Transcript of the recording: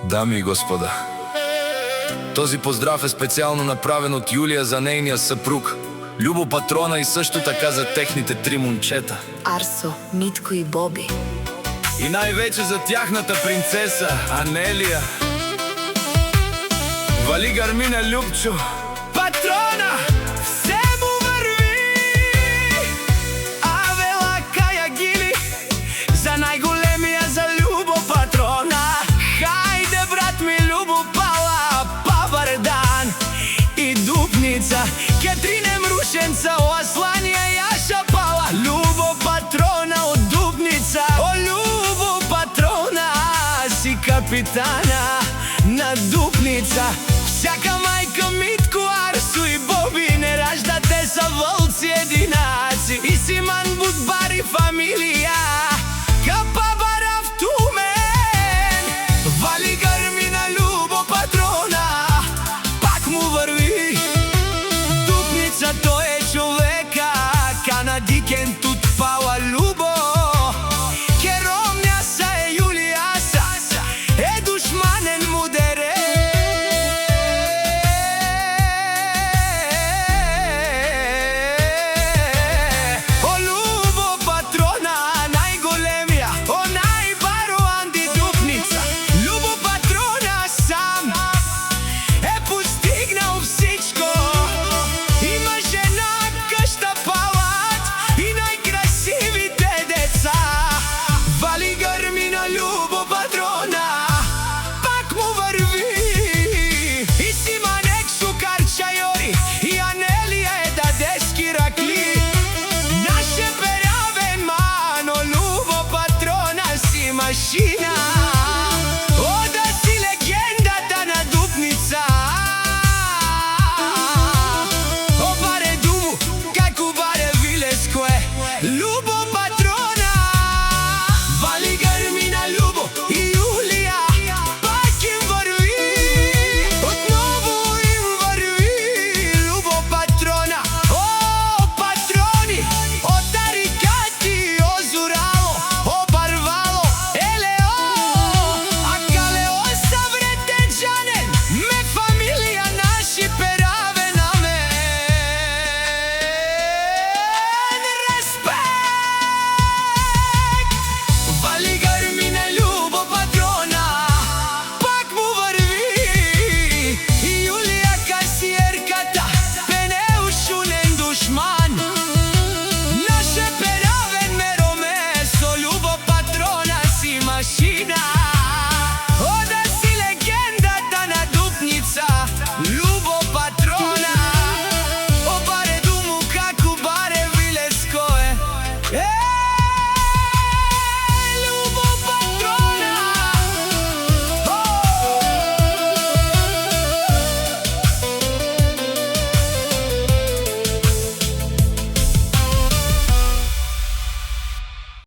Дами и господа, този поздрав е специално направен от Юлия за нейния съпруг Любо Патрона и също така за техните 3 момчета Арсо, Митко и Боби. И най-вече за тяхната принцеса Анелия. Вали гармина, Любчо! Патрона! Все му върви! Авела Кая Гили за най-големия, за Любо Патрона. Хайде, брат ми, Любо Пала, Павардан и Дупница, Кетрине Мрушенца, Ослания Яша Пала. Любо Патрона от Дупница, о, Любо Патрона, си капитана на Дупница. Всяка майка Митко, Арсо и Боби не ражда, те са вълци единаци. И Симан Будбари фамилия.